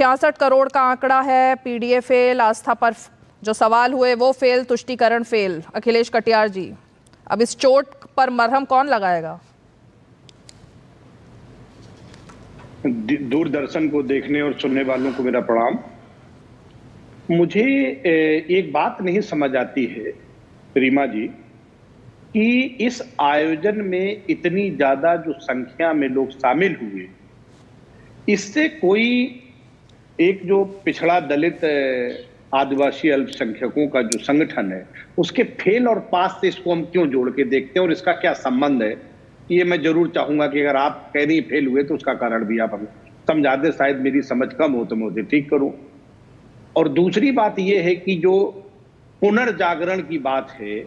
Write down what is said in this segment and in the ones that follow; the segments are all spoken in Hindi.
66 करोड़ का आंकड़ा है, पीडीए फेल, आस्था पर जो सवाल हुए वो फेल, तुष्टीकरण फेल। अखिलेश कटियार जी, अब इस चोट पर मरहम कौन लगाएगा? दूरदर्शन को देखने और सुनने वालों को मेरा प्रणाम। मुझे एक बात नहीं समझ आती है रीमा जी कि इस आयोजन में इतनी ज्यादा जो संख्या में लोग शामिल हुए, इससे कोई एक जो पिछड़ा दलित आदिवासी अल्पसंख्यकों का जो संगठन है उसके फेल और पास से इसको हम क्यों जोड़ के देखते हैं और इसका क्या संबंध है, ये मैं जरूर चाहूंगा कि अगर आप कह रही फेल हुए तो उसका कारण भी आप हमें समझा दे। शायद मेरी समझ कम हो तो मैं उसे ठीक करूं। और दूसरी बात यह है कि जो पुनर्जागरण की बात है,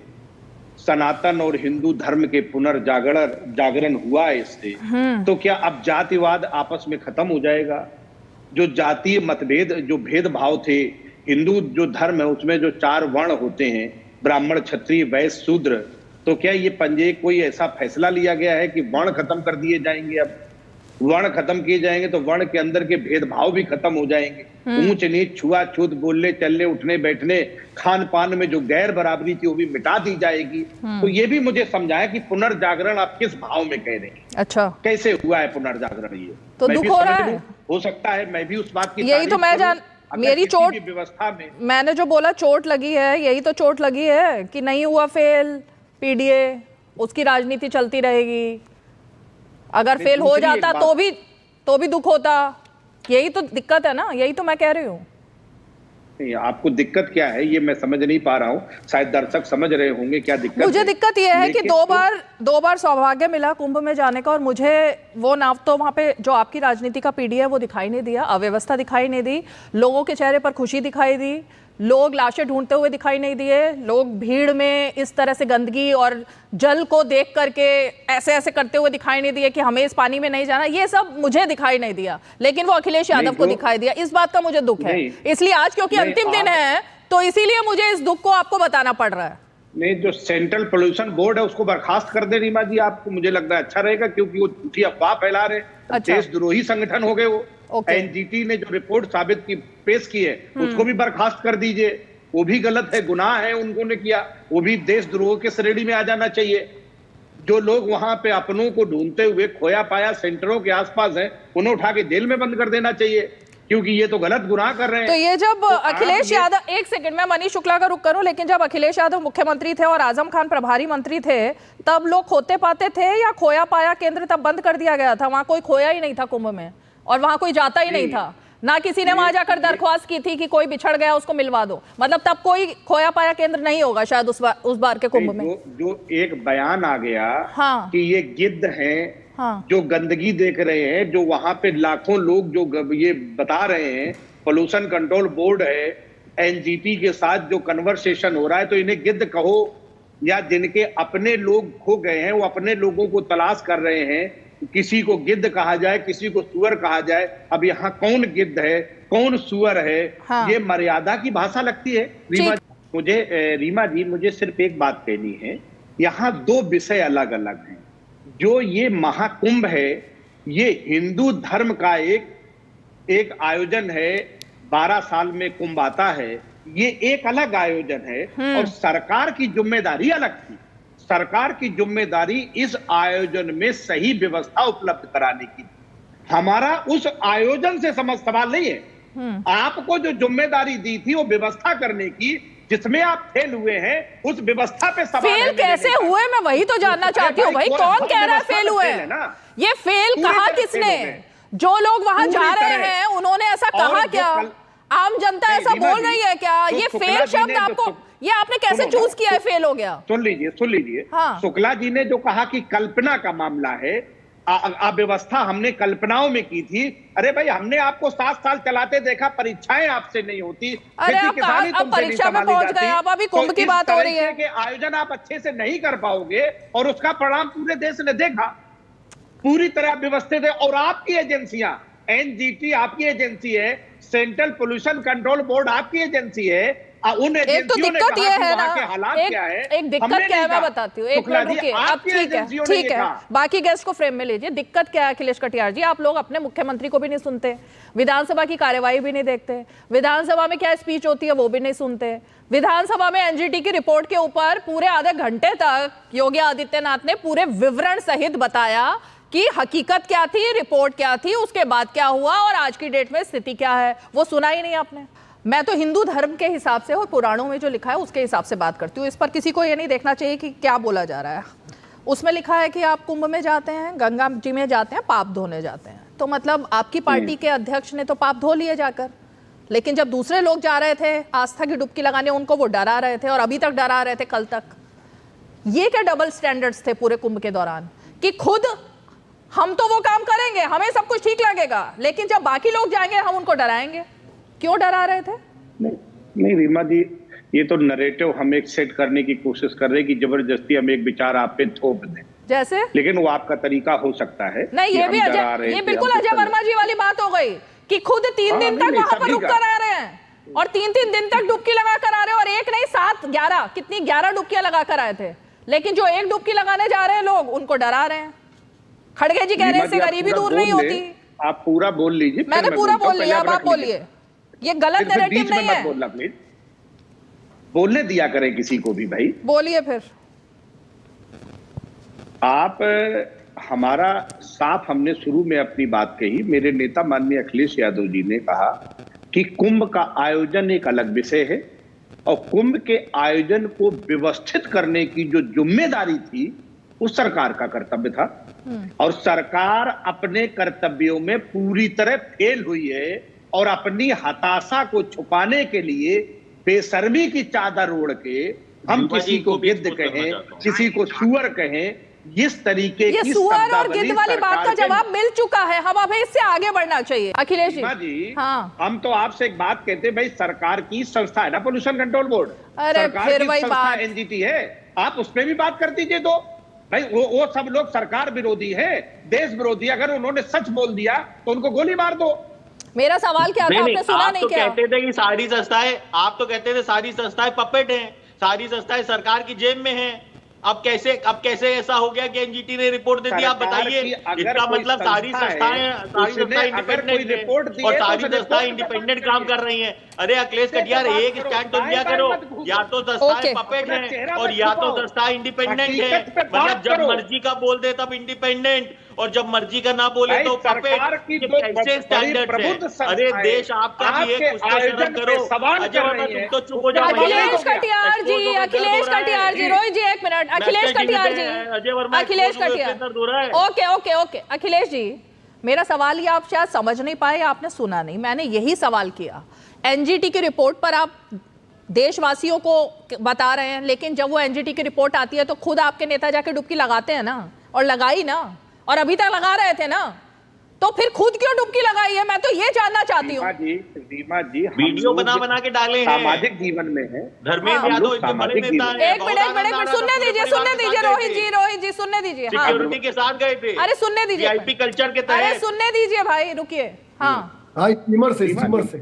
सनातन और हिंदू धर्म के पुनर्जागरण हुआ है इससे, तो क्या अब जातिवाद आपस में खत्म हो जाएगा? जो जातीय मतभेद, जो भेदभाव थे, हिंदू जो धर्म है उसमें जो 4 वर्ण होते हैं, ब्राह्मण, क्षत्रिय, वैश्य, शूद्र, तो क्या ये पंजे कोई ऐसा फैसला लिया गया है कि वर्ण खत्म कर दिए जाएंगे? अब वर्ण खत्म किए जाएंगे तो वर्ण के अंदर के भेदभाव भी खत्म हो जाएंगे। ऊंच नीच, छुआछूत, बोलने चलने, उठने बैठने, खान पान में जो गैर बराबरी थी वो भी मिटा दी जाएगी। तो ये भी मुझे समझाया कि पुनर्जागरण आप किस भाव में कह रहे हैं। अच्छा, कैसे हुआ है पुनर्जागरण? ये तो दुख हो रहा है। हो सकता है मैं भी उस बात की यही तो मैं जान, मेरी चोट व्यवस्था में मैंने जो बोला चोट लगी है, यही तो चोट लगी है कि नहीं हुआ फेल पीडीए, उसकी राजनीति चलती रहेगी। अगर फेल हो जाता तो भी दुख होता। यही तो दिक्कत है ना, यही तो मैं कह रही हूँ। आपको दिक्कत क्या है ये मैं समझ नहीं पा रहा हूँ, शायद दर्शक समझ रहे होंगे क्या दिक्कत मुझे है। दिक्कत यह है कि दो बार सौभाग्य मिला कुंभ में जाने का और मुझे वो नाव तो वहां पे जो आपकी राजनीति का पीडी है वो दिखाई नहीं दिया, अव्यवस्था दिखाई नहीं दी, लोगों के चेहरे पर खुशी दिखाई दी, लोग लाशें ढूंढते हुए दिखाई नहीं दिए, लोग भीड़ में इस तरह से गंदगी और जल को देख करके ऐसे ऐसे करते हुए दिखाई नहीं दिए कि हमें इस पानी में नहीं जाना। ये सब मुझे दिखाई नहीं दिया, लेकिन वो अखिलेश यादव को दिखाई दिया। इस बात का मुझे दुख है। इसलिए आज क्योंकि अंतिम दिन है तो इसीलिए मुझे इस दुख को आपको बताना पड़ रहा है। नहीं, जो सेंट्रल पोल्यूशन बोर्ड है उसको बर्खास्त कर दे रीमा जी, आपको मुझे लग रहा है अच्छा रहेगा, क्योंकि वो झूठी अफवाह फैला रहे। अच्छा। देशद्रोही संगठन हो गए वो। एनजीटी ने जो रिपोर्ट पेश की है उसको भी बर्खास्त कर दीजिए, वो भी गलत है, गुनाह है उन्होंने किया, वो भी देशद्रोह के श्रेणी में आ जाना चाहिए। जो लोग वहां पे अपनों को ढूंढते हुए खोया पाया सेंटरों के आसपास हैं, उन्हें उठा के जेल में बंद कर देना चाहिए, क्योंकि ये तो गलत गुनाह कर रहे हैं। तो ये जब अखिलेश यादव, एक सेकंड में मनीष शुक्ला का रुख करूं, लेकिन जब अखिलेश यादव मुख्यमंत्री थे और आजम खान प्रभारी मंत्री थे, तब लोग खोते पाते थे या खोया पाया केंद्र तब बंद कर दिया गया था? वहां कोई खोया ही नहीं था कुंभ में, और वहां कोई जाता ही नहीं था ना, किसी ने वहां जाकर दरख्वास्त की थी कि कोई बिछड़ गया उसको मिलवा दो। मतलब तब कोई खोया पाया केंद्र नहीं होगा शायद उस बार के कुंभ में। जो एक बयान आ गया कि ये गिद्ध हैं, जो गंदगी देख रहे हैं, जो वहां पे लाखों लोग जो ये बता रहे हैं, पोल्यूशन कंट्रोल बोर्ड है, एनजीटी के साथ जो कन्वर्सेशन हो रहा है, तो इन्हें गिद्ध कहो या जिनके अपने लोग खो गए हैं वो अपने लोगों को तलाश कर रहे हैं, किसी को गिद्ध कहा जाए, किसी को सुअर कहा जाए। अब यहाँ कौन गिद्ध है, कौन सुअर है? ये मर्यादा की भाषा लगती है रीमा। रीमा जी, मुझे सिर्फ एक बात कहनी है, यहाँ 2 विषय अलग अलग हैं। जो ये महाकुंभ है, ये हिंदू धर्म का एक आयोजन है, 12 साल में कुंभ आता है, ये एक अलग आयोजन है, और सरकार की जिम्मेदारी अलग थी। सरकार की जिम्मेदारी इस आयोजन में सही व्यवस्था उपलब्ध कराने की। हमारा उस आयोजन से सवाल नहीं है। आपको जो जिम्मेदारी दी थी वो व्यवस्था करने की, जिसमें आप फेल हुए हैं, उस व्यवस्था पे सवाल फेल कैसे हुए, मैं वही तो जानना चाहती हूँ भाई। कौन कह रहा है फेल हुए? ये फेल कहा किसने? जो लोग वहां जा रहे हैं उन्होंने ऐसा कहा क्या? आम जनता ऐसा बोल रही है क्या? ये फेल शब्द आपको, ये आपने कैसे चूज किया है फेल हो गया? सुन लीजिए। शुक्ला जी ने जो कहा कि कल्पना का मामला है, अव्यवस्था हमने कल्पनाओं में की थी। अरे भाई, हमने आपको 7 साल चलाते देखा, परीक्षाएं आपसे नहीं होती। अरे आप परीक्षा में पहुंच गए, अब अभी कुंभ की बात हो रही है कि आयोजन आप अच्छे से नहीं कर पाओगे, और उसका परिणाम पूरे देश ने देखा। पूरी तरह व्यवस्थित है, और आपकी एजेंसियां, एनजीटी आपकी एजेंसी है, सेंट्रल पोल्यूशन कंट्रोल बोर्ड आपकी एजेंसी है, उन एक तो एजेंसियों ने दिक्कत कहा ये कि है वहाँ ना, के हालात क्या है, एक दिक्कत हमने क्या है नहीं मैं कहा। बताती हूँ, एक शुक्ला मिनट जी, रुकिए, अब आपकी ठीक है, एजेंसियों ने ठीक ये है, कहा। बाकी गेस्ट को फ्रेम में लीजिए। दिक्कत क्या है अखिलेश कटियार जी, आप लोग अपने मुख्यमंत्री को भी नहीं सुनते, विधानसभा की कार्यवाही भी नहीं देखते, विधानसभा में क्या स्पीच होती है वो भी नहीं सुनते, विधानसभा में एनजीटी की रिपोर्ट के ऊपर पूरे आधे घंटे तक योगी आदित्यनाथ ने पूरे विवरण सहित बताया कि हकीकत क्या थी, रिपोर्ट क्या थी, उसके बाद क्या हुआ और आज की डेट में स्थिति क्या है, वो सुना ही नहीं आपने। मैं तो हिंदू धर्म के हिसाब से और पुराणों में जो लिखा है उसके हिसाब से बात करती हूँ। इस पर किसी को ये नहीं देखना चाहिए कि क्या बोला जा रहा है। उसमें लिखा है कि आप कुंभ में जाते हैं, गंगा जी में जाते हैं, पाप धोने जाते हैं, तो मतलब आपकी पार्टी के अध्यक्ष ने तो पाप धो लिए जाकर, लेकिन जब दूसरे लोग जा रहे थे आस्था की डुबकी लगाने, उनको वो डरा रहे थे और अभी तक डरा रहे थे कल तक। ये क्या डबल स्टैंडर्ड्स थे पूरे कुंभ के दौरान कि खुद हम तो वो काम करेंगे, हमें सब कुछ ठीक लगेगा, लेकिन जब बाकी लोग जाएंगे हम उनको डराएंगे। क्यों डरा रहे थे? नहीं रीमा जी, ये तो नरेटिव हम एक सेट करने की कोशिश कर रहे हैं कि जबरदस्ती हम एक विचार आप पे थोप दें, जैसे लेकिन वो आपका तरीका हो सकता है। नहीं, ये भी अजय, ये बिल्कुल अजय वर्मा जी वाली बात हो गई कि खुद 3 दिन तक वहां पर रुक कर आ रहे हैं और 3-3 दिन तक डुबकी लगा कर आ रहे हैं, और एक नहीं 7-11 कितनी 11 डुबकियां लगा कर आए थे, लेकिन जो एक डुबकी लगाने जा रहे हैं लोग उनको डरा रहे हैं। खड़गे जी कह रहे हैं इससे गरीबी दूर नहीं होती। आप पूरा बोल लीजिए। मैंने पूरा बोल लिया, अब आप बोलिए। ये गलत नैरेटिव नहीं है। बोलना प्लीज, बोलने दिया करें किसी को भी भाई। बोलिए फिर। आप हमारा साफ, हमने शुरू में अपनी बात कही, मेरे नेता माननीय अखिलेश यादव जी ने कहा कि कुंभ का आयोजन एक अलग विषय है और कुंभ के आयोजन को व्यवस्थित करने की जो जिम्मेदारी थी उस सरकार का कर्तव्य था, और सरकार अपने कर्तव्यों में पूरी तरह फेल हुई है और अपनी हताशा को छुपाने के लिए बेशर्मी की चादर ओढ़ के हम किसी को गिद्ध कहें, किसी को सुअर कहें, इस तरीके की ये सुअर और गिद्ध वाली बात का जवाब मिल चुका है, हम अब इससे आगे बढ़ना चाहिए। अखिलेश जी, हाँ, हम तो आपसे एक बात कहते हैं भाई, सरकार की संस्था है ना पोल्यूशन कंट्रोल बोर्ड, सरकार फिर की वही संस्था बात, एनजीटी है, आप उसमें भी बात कर दीजिए। तो भाई वो सब लोग सरकार विरोधी है, देश विरोधी, अगर उन्होंने सच बोल दिया तो उनको गोली मार दो। मेरा सवाल क्या था, आपने सुना नहीं क्या? कहते थे कि सारी संस्थाएं, आप तो कहते थे सारी संस्थाएं पपेट हैं, सारी संस्थाएं सरकार की जेब में हैं। अब कैसे ऐसा हो गया कि एनजीटी ने रिपोर्ट दे दी? आप बताइए। इसका मतलब सारी संस्थाएं इंडिपेंडेंट है और सारी संस्थाएं इंडिपेंडेंट काम कर रही हैं। अरे अखिलेश कटियार, एक स्टैंड तो लिया करो, या तो संस्थाएं पपेट हैं और या तो संस्थाएं इंडिपेंडेंट है। मतलब जब मर्जी का बोल दे तब इंडिपेंडेंट और जब मर्जी का ना बोले तो पपेट। कैसे स्टैंडर्ड है? अरे देश आपका भी है, कुछ तो शर्म करो। अजय वर्मा तुम तो चुप हो जाओ। अखिलेश कटियार जी, अखिलेश कटियार जी, रोहित जी एक मिनट, अखिलेश कटियार जी, अखिलेश कटियार, ओके अखिलेश जी, मेरा सवाल ये आप शायद समझ नहीं पाए, आपने सुना नहीं, मैंने यही सवाल किया। एनजीटी की रिपोर्ट पर आप देशवासियों को बता रहे हैं, लेकिन जब वो एनजीटी की रिपोर्ट आती है तो खुद आपके नेता जाके डुबकी लगाते हैं ना, और लगाई ना, और अभी तक लगा रहे थे ना, तो फिर खुद क्यों डुबकी लगाई है? मैं तो ये जानना चाहती हूँ। रीमा जी, वीडियो बना के डाले हैं, सामाजिक जीवन में है। धर्मेंद्र यादव इतने बड़े नेता हैं। एक मिनट सुनने दीजिए रोहित जी सुनने दीजिए। सिक्योरिटी के साथ गए थे। अरे सुनने दीजिए, वीआईपी कल्चर के तहत। अरे सुनने दीजिए भाई, रुकिए। हाँ, स्टीमर से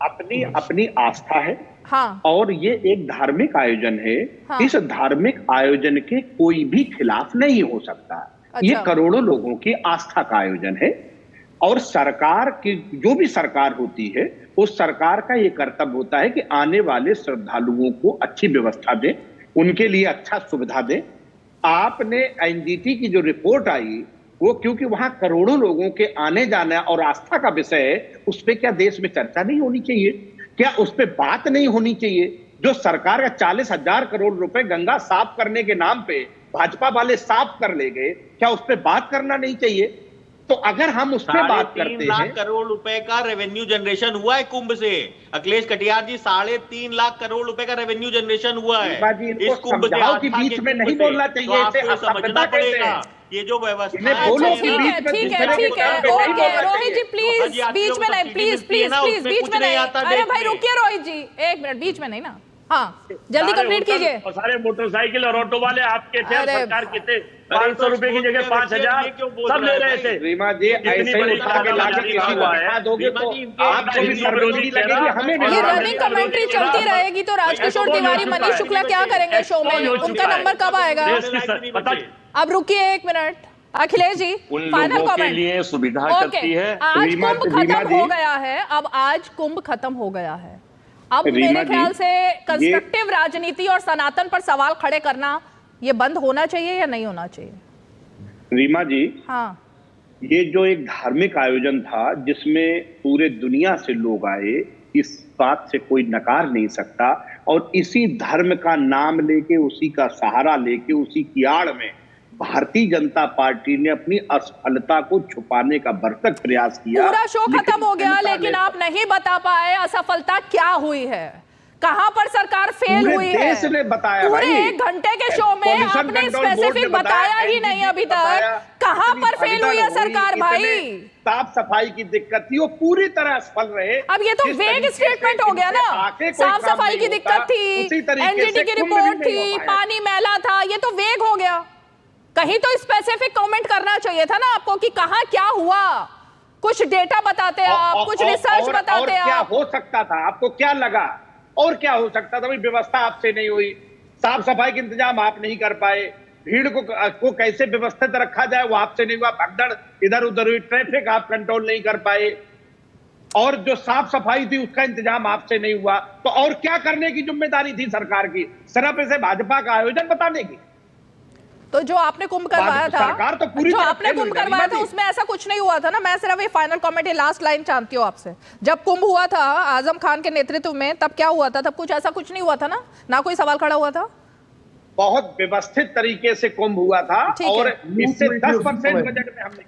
अपनी आस्था है, हाँ, और ये एक धार्मिक आयोजन है। हाँ, इस धार्मिक आयोजन के कोई भी खिलाफ नहीं हो सकता। अच्छा। ये करोड़ों लोगों की आस्था का आयोजन है, और सरकार की जो भी सरकार होती है उस सरकार का ये कर्तव्य होता है कि आने वाले श्रद्धालुओं को अच्छी व्यवस्था दें, उनके लिए अच्छा सुविधा दें। आपने एनजीटी की जो रिपोर्ट आई वो, क्योंकि वहां करोड़ों लोगों के आने जाना और आस्था का विषय है, उस पर क्या देश में चर्चा नहीं होनी चाहिए? क्या उस पर बात नहीं होनी चाहिए? जो सरकार का 40,000 करोड़ रुपए गंगा साफ करने के नाम पे भाजपा वाले साफ कर ले गए, क्या उस पर बात करना नहीं चाहिए? तो अगर हम उस पर बात करते हैं, 3 लाख करोड़ रुपए का रेवेन्यू जनरेशन हुआ है कुंभ से। अखिलेश कटियार जी, 3.5 लाख करोड़ रुपए का रेवेन्यू जनरेशन हुआ है इस कुंभ से। की बीच में नहीं बोलना चाहिए, तो आपको समझना पड़ेगा ये जो व्यवस्था है। ठीक है, ओके रोहित जी प्लीज बीच में नहीं, प्लीज बीच में नहीं। अरे भाई रुकिए रोहित जी, एक मिनट, बीच में नहीं ना, हाँ जल्दी कंप्लीट कीजिए। और सारे मोटरसाइकिल और ऑटो वाले आपके थे, अरे सरकार के थे। 500 रुपए की जगह 5000 सब ले रहे थे। रीमा जी ऐसे ही उठा के लाके किसी को हटा दोगे तो आपको भी शर्मिंदगी लगेगी, हमें भी ये शर्मिंदगी रनिंग कमेंट्री चलती रहेगी तो राजकिशोर तिवारी, मनीष शुक्ला क्या करेंगे शो में? उनका नंबर कब आएगा? अब रुकिए 1 मिनट, अखिलेश जी उन फाइनल लोगों के कमेंट। लिए सुविधा करती है। आज कुंभ रीमा खत्म जी। हो गया है, अब आज कुंभ खत्म हो गया है, अब रीमा मेरे जी, ख्याल से कंस्ट्रक्टिव राजनीति और सनातन पर सवाल खड़े करना ये बंद होना चाहिए या नहीं होना चाहिए? रीमा जी, हाँ ये जो एक धार्मिक आयोजन था जिसमें पूरे दुनिया से लोग आए, इस बात से कोई नकार नहीं सकता। और इसी धर्म का नाम लेके, उसी का सहारा लेके, उसी की आड़ में भारतीय जनता पार्टी ने अपनी असफलता को छुपाने का भरसक प्रयास किया। पूरा शो खत्म हो गया लेकिन आप नहीं बता पाए असफलता क्या हुई है, कहां पर सरकार फेल हुई है। देश ने बताया पूरे भाई। 1 घंटे के शो में पॉल्यूशन आपने कंट्रोल बोर्ड ने स्पेसिफिक बताया ही नहीं अभी तक कहां पर फेल हुई है सरकार भाई। साफ सफाई की दिक्कत थी, वो पूरी तरह असफल रहे। अब ये तो वेग स्टेटमेंट हो गया ना, साफ सफाई की दिक्कत थी, एनजीटी की रिपोर्ट थी, पानी मैला था, ये तो वेग हो गया। कहीं तो स्पेसिफिक कमेंट करना चाहिए था ना आपको कि कहां क्या हुआ, कुछ डेटा बताते आप, कुछ रिसर्च बताते आप। क्या हो सकता था, आपको क्या लगा और क्या हो सकता था? भाई व्यवस्था आपसे नहीं हुई, साफ सफाई के इंतजाम आप नहीं कर पाए, भीड़ को कैसे व्यवस्थित रखा जाए वो आपसे नहीं हुआ, भगदड़ इधर उधर हुई, ट्रैफिक आप कंट्रोल नहीं कर पाए, और जो साफ सफाई थी उसका इंतजाम आपसे नहीं हुआ। तो और क्या करने की जिम्मेदारी थी सरकार की? सिर्फ इसे भाजपा का आयोजन बताने की? तो जो आपने कुंभ करवाया था, सरकार तो पूरी जो तरह आपने फेल कुंभ हुई, करवाया था रीमा जी। उसमें ऐसा कुछ नहीं हुआ था ना। मैं सिर्फ ये फाइनल कमेंट, ये लास्ट लाइन चाहती हूँ आपसे। जब कुंभ हुआ था आजम खान के नेतृत्व में, तब क्या हुआ था? तब कुछ ऐसा कुछ नहीं हुआ था ना कोई सवाल खड़ा हुआ था। बहुत व्यवस्थित तरीके से कुंभ हुआ था ठीक है। और इससे 10% बजट में हमने